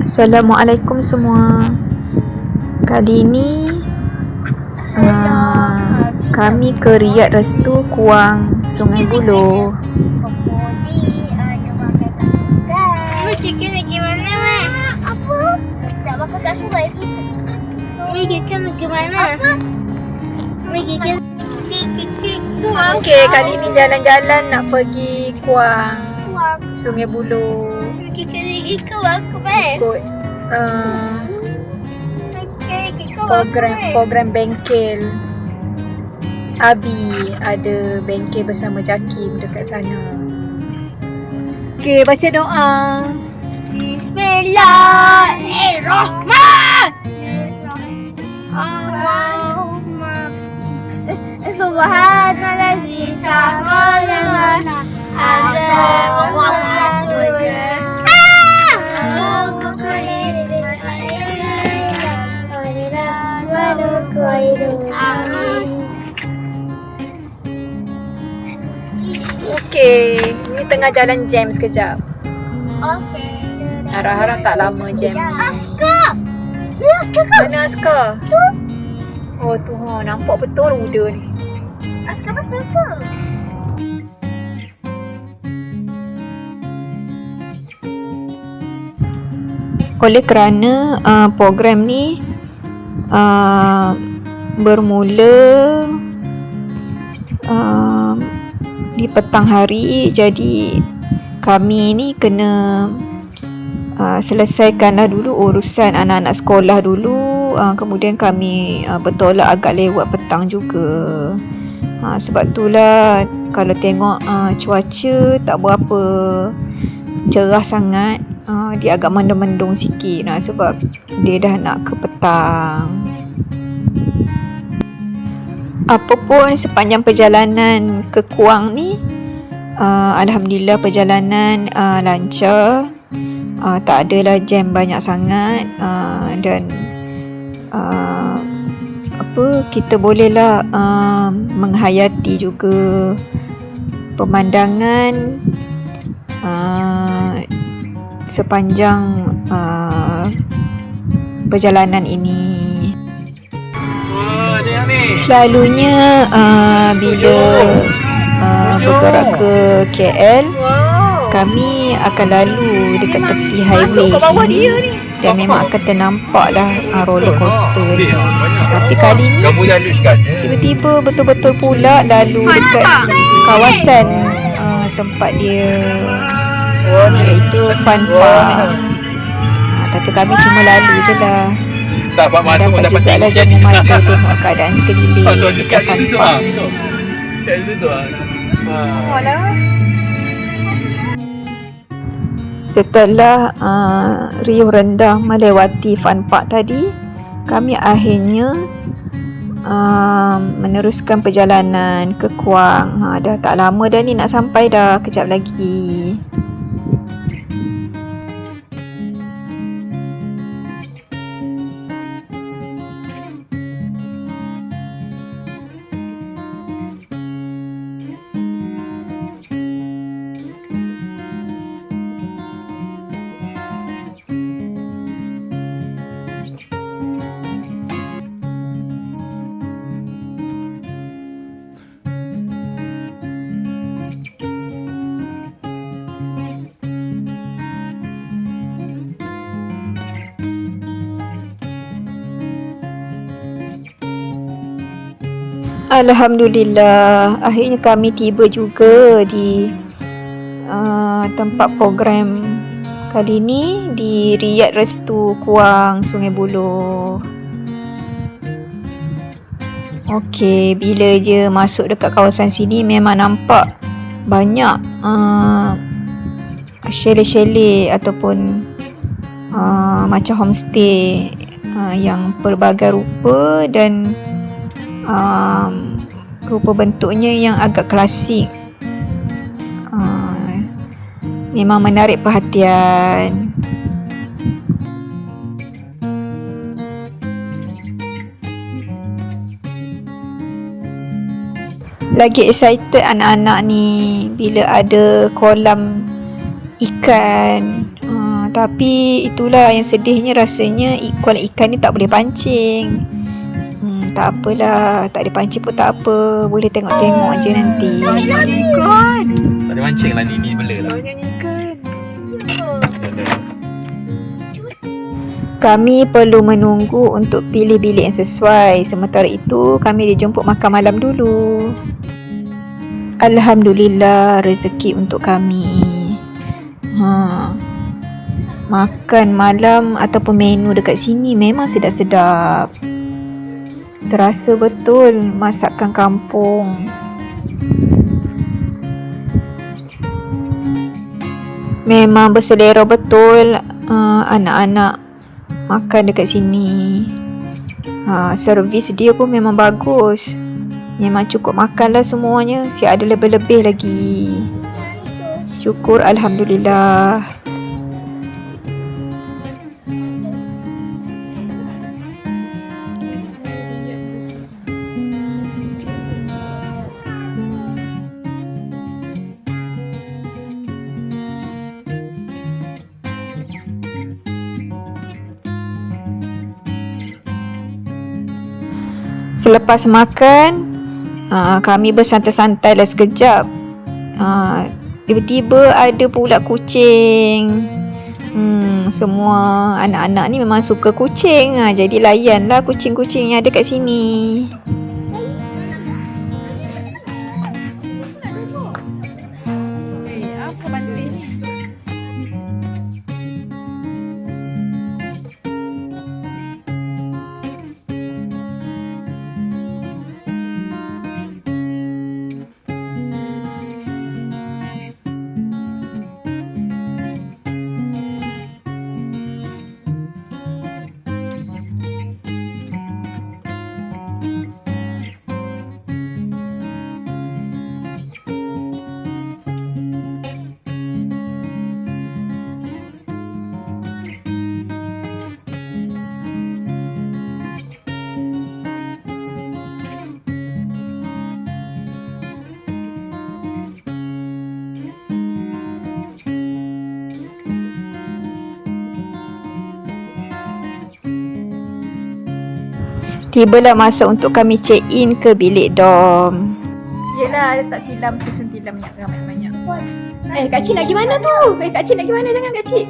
Assalamualaikum semua. Kali ini kami ke Riyad Restu Kuang Sungai Buloh. Chicken lagi mana, Mak? Apa? Nak makan kat sungai tu. Chicken lagi mana? Chicken. Okey, kali ni jalan-jalan nak pergi Kuang Sungai Buloh. Chicken lagi kau aku, Mak. Ikut program bengkel. Abi ada bengkel bersama Jakim dekat sana. Okey, baca doa. Bismillahirrahmanirrahim. Subhanalladzi sakhkhara lana hadza wa ma kunna Okey, ni tengah jalan jam sekejap. Okey. Harap-harap tak lama jam ni. Aska! Ni Aska ke? Mana Aska? Tu. Oh tu nampak betul ruda ni. Aska betul ke? Oleh kerana program ni bermula di petang hari, jadi kami ni kena selesaikanlah dulu urusan anak-anak sekolah dulu, kemudian kami bertolak agak lewat petang juga. Sebab itulah kalau tengok cuaca tak berapa cerah sangat, dia agak mendung-mendung sikit sebab dia dah nak ke petang. Apapun sepanjang perjalanan ke Kuang ni, alhamdulillah perjalanan lancar, tak adalah jam banyak sangat, dan kita bolehlah menghayati juga pemandangan sepanjang perjalanan ini. Selalunya bila bergerak ke KL, kami akan lalu dekat tepi highway sini dan memang akan ternampaklah roller coaster ni. Tapi kali ni tiba-tiba betul-betul pula lalu dekat kawasan tempat dia, iaitu Fun Park. Tapi kami cuma lalu je lah. Tak dapat masuk pun dapat tengok jamin mata tengok keadaan sekeliling dekat Fun Park. Setelah riuh rendah melewati Fun Park tadi, kami akhirnya meneruskan perjalanan ke Kuang. Dah tak lama dah ni nak sampai dah, kejap lagi. Alhamdulillah, akhirnya kami tiba juga di tempat program kali ni di Riyad Restu Kuang Sungai Buloh. Okey, bila je masuk dekat kawasan sini memang nampak banyak chalet-chalet ataupun macam homestay yang pelbagai rupa dan rupa bentuknya yang agak klasik. Memang menarik perhatian. Lagi excited anak-anak ni bila ada kolam ikan. Tapi itulah yang sedihnya, rasanya kuala ikan ni tak boleh pancing. Tak apalah, tak ada pancing pun tak apa. Boleh tengok-tengok je nanti. Tak ada mancing lah ni bela lah. Kami perlu menunggu untuk pilih bilik yang sesuai. Sementara itu, kami dijemput makan malam dulu. Alhamdulillah, rezeki untuk kami. Makan malam ataupun menu dekat sini memang sedap-sedap. Terasa betul masakan kampung. Memang berselera betul anak-anak makan dekat sini. Servis dia pun memang bagus. Memang cukup makanlah semuanya. Siap ada lebih-lebih lagi. Syukur, Alhamdulillah. Selepas makan, kami bersantai-santai lah sekejap. Tiba-tiba ada pula kucing. Semua anak-anak ni memang suka kucing. Jadi layanlah kucing-kucing yang ada kat sini. Tibalah masa untuk kami check in ke bilik dom. Yelah, tak tilam, susun tilam banyak-banyak. Kak Cik nak pergi mana tu? Kak Cik nak pergi mana? Jangan Kak Cik.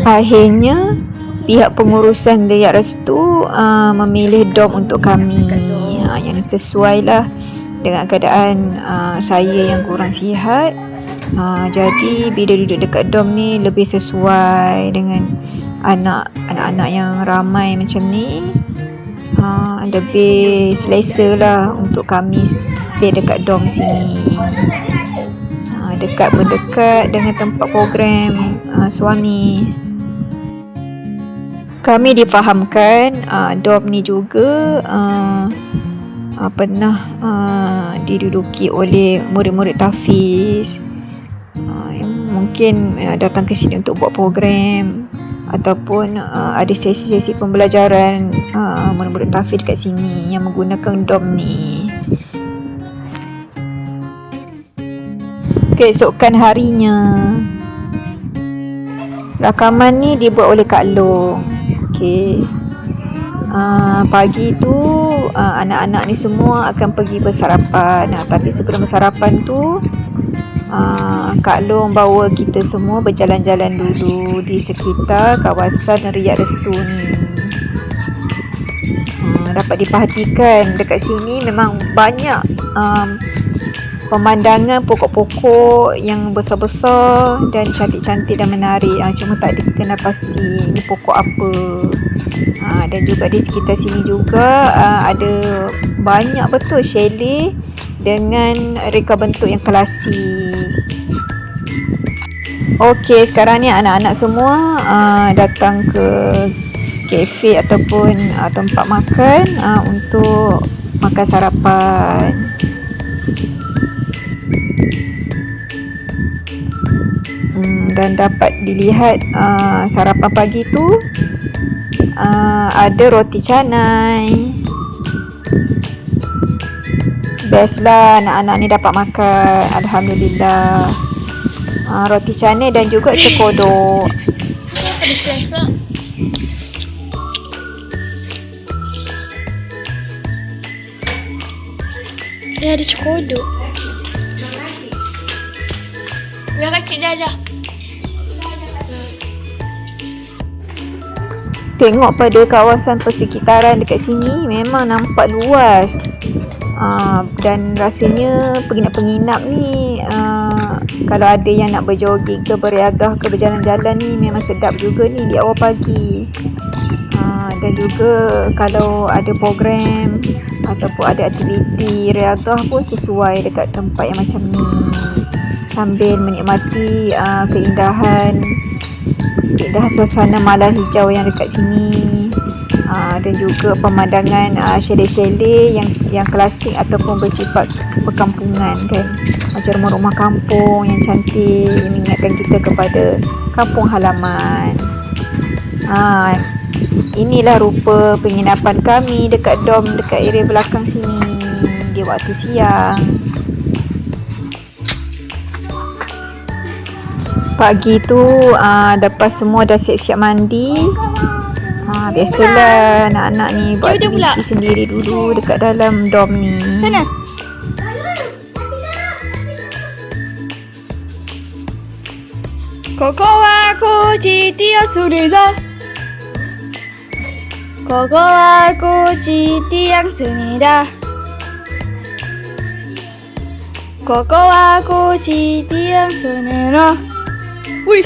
Akhirnya, pihak pengurusan Liat Restu memilih dom untuk kami. Yang sesuai lah dengan keadaan saya yang kurang sihat. Jadi bila duduk dekat dom ni lebih sesuai dengan anak-anak yang ramai macam ni. Lebih selesa lah untuk kami stay dekat dom sini. Dekat berdekat dengan tempat program suami. Kami difahamkan dom ni juga pernah diduduki oleh murid-murid tahfiz yang mungkin datang ke sini untuk buat program ataupun ada sesi-sesi pembelajaran murid-murid tahfiz dekat sini yang menggunakan dom ni. Keesokan harinya, rakaman ni dibuat oleh Kak Long. Pagi tu anak-anak ni semua akan pergi bersarapan. Tapi sebelum bersarapan tu Kak Long bawa kita semua berjalan-jalan dulu di sekitar kawasan Liat Restu ni. Dapat diperhatikan dekat sini memang banyak pemandangan pokok-pokok yang besar-besar dan cantik-cantik dan menarik. Cuma tak dikenal pasti ni pokok apa. Dan juga di sekitar sini juga ada banyak betul chalet dengan reka bentuk yang klasik. Okey, sekarang ni anak-anak semua datang ke kafe ataupun tempat makan untuk makan sarapan. Dan dapat dilihat sarapan pagi tu ada roti canai. Best lah anak-anak ni dapat makan. Alhamdulillah. roti canai dan juga cekodok. Dia ada cekodok. Biar kecil dah dah. Tengok pada kawasan persekitaran dekat sini memang nampak luas. Dan rasanya penginap-penginap ni kalau ada yang nak berjoging ke beriadah ke berjalan-jalan ni memang sedap juga ni di awal pagi. Dan juga kalau ada program ataupun ada aktiviti riadah pun sesuai dekat tempat yang macam ni, sambil menikmati keindahan suasana malam hijau yang dekat sini, dan juga pemandangan chalet-chalet yang klasik ataupun bersifat perkampungan kan, macam rumah-rumah kampung yang cantik yang mengingatkan kita kepada kampung halaman. Inilah rupa penginapan kami dekat dom dekat area belakang sini di waktu siang. Pagi tu lepas semua dah siap-siap mandi, biasalah anak-anak ni buat aktiviti sendiri dulu dekat dalam dom ni. Sana. Koko wa kuchi tia sureza. Koko wa kuchi tiang sunida. Koko wa kuchi tiang sunera. Wih.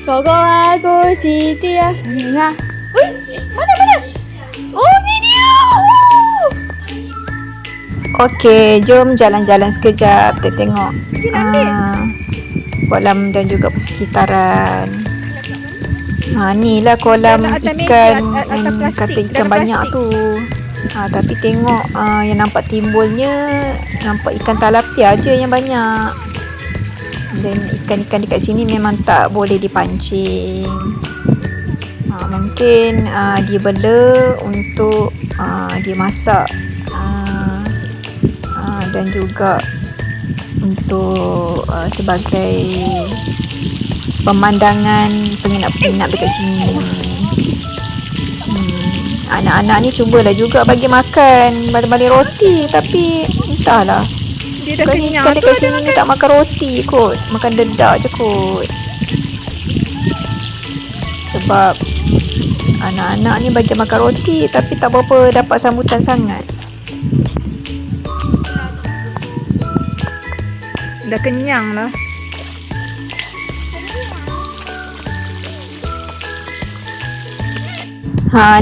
Koko wa kuchi tiang sunida. Wih, mana? Oh, video. Okey, jom jalan-jalan sekejap. Kita tengok kolam dan juga persekitaran. Ni lah kolam ikan yang kata ikan banyak tu. Tapi tengok yang nampak timbulnya, nampak ikan talapia aja yang banyak. Dan ikan-ikan dekat sini memang tak boleh dipancing. Mungkin dibela untuk dimasak, dan juga untuk sebagai pemandangan penginap-penginap dekat sini. Anak-anak ni cubalah juga bagi makan balik-balik roti, tapi entahlah, Dia dah kenyang kan tu dekat dia sini ni tak makan roti kot, makan dedak je kot. Sebab anak-anak ni bagi makan roti tapi tak berapa dapat sambutan sangat. dah kenyang lah.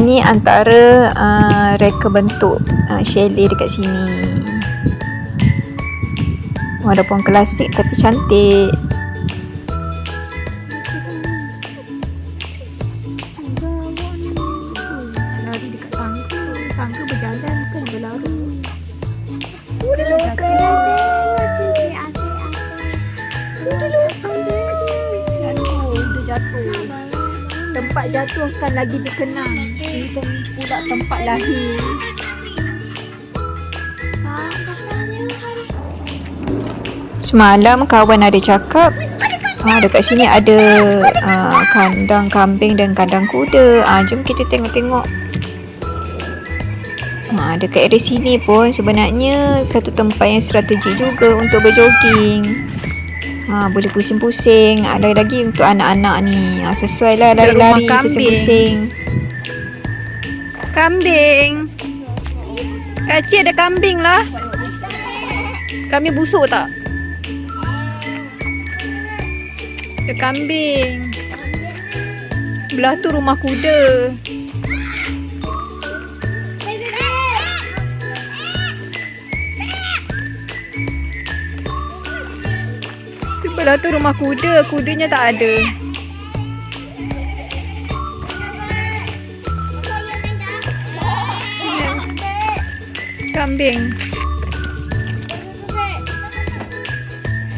Ni antara reka bentuk chalet dekat sini. Walaupun klasik tapi cantik. Lari dekat tangga berjalan kan berlari. Udah jatuh. Tempat jatuh kan lagi dikenang. Ini kan pula tempat lahir. Semalam kawan ada cakap dekat sini ada kandang kambing dan kandang kuda. Jom kita tengok-tengok. Dekat area sini pun sebenarnya satu tempat yang strategik juga untuk berjoging. Boleh pusing-pusing. Ada lagi untuk anak-anak ni. Sesuai lah lari-lari, pusing-pusing. Kambing. Kacik ada kambing lah. Kambing busuk tak? Ada kambing. Belah tu rumah kuda. Sebelah tu rumah kuda. Kudanya tak ada. Kambing.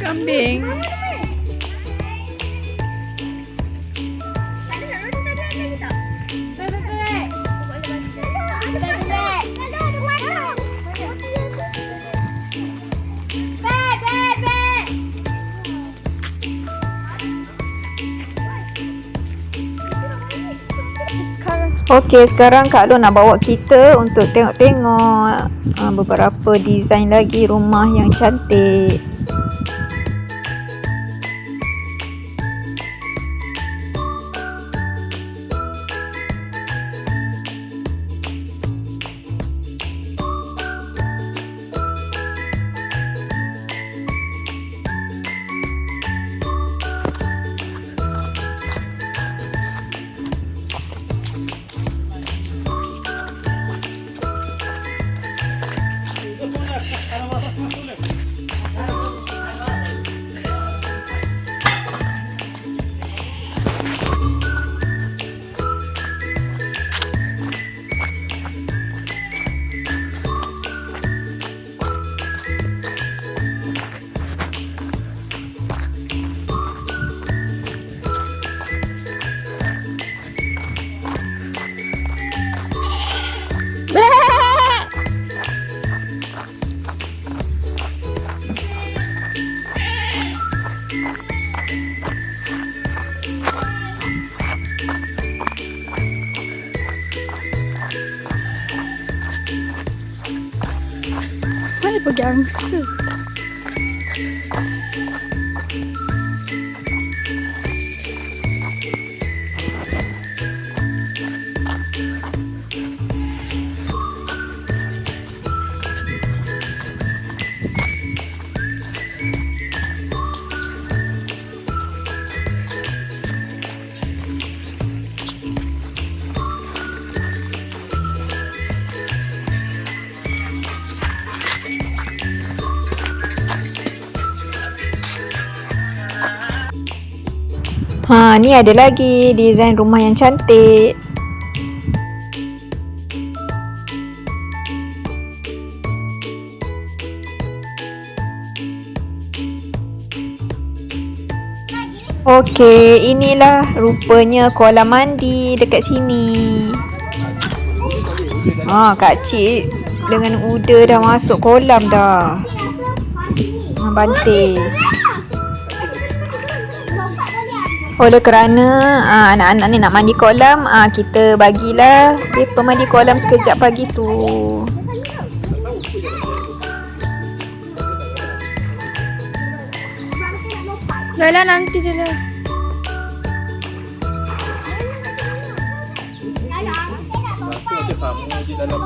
Kambing. Okey, sekarang Kak Long nak bawa kita untuk tengok-tengok beberapa design lagi rumah yang cantik. Mana pergi angsa? Ni ada lagi desain rumah yang cantik. Okey, inilah rupanya kolam mandi dekat sini. Kak Cik dengan Uda dah masuk kolam dah. Banting. Oleh kerana anak-anak ni nak mandi kolam, kita bagilah mereka mandi kolam sekejap pagi tu. Dah nanti je lah. Macam sama di dalam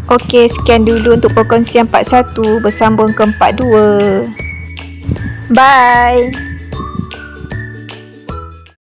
Okey, sekian dulu untuk perkongsian part 1. Bersambung ke part 2. Bye.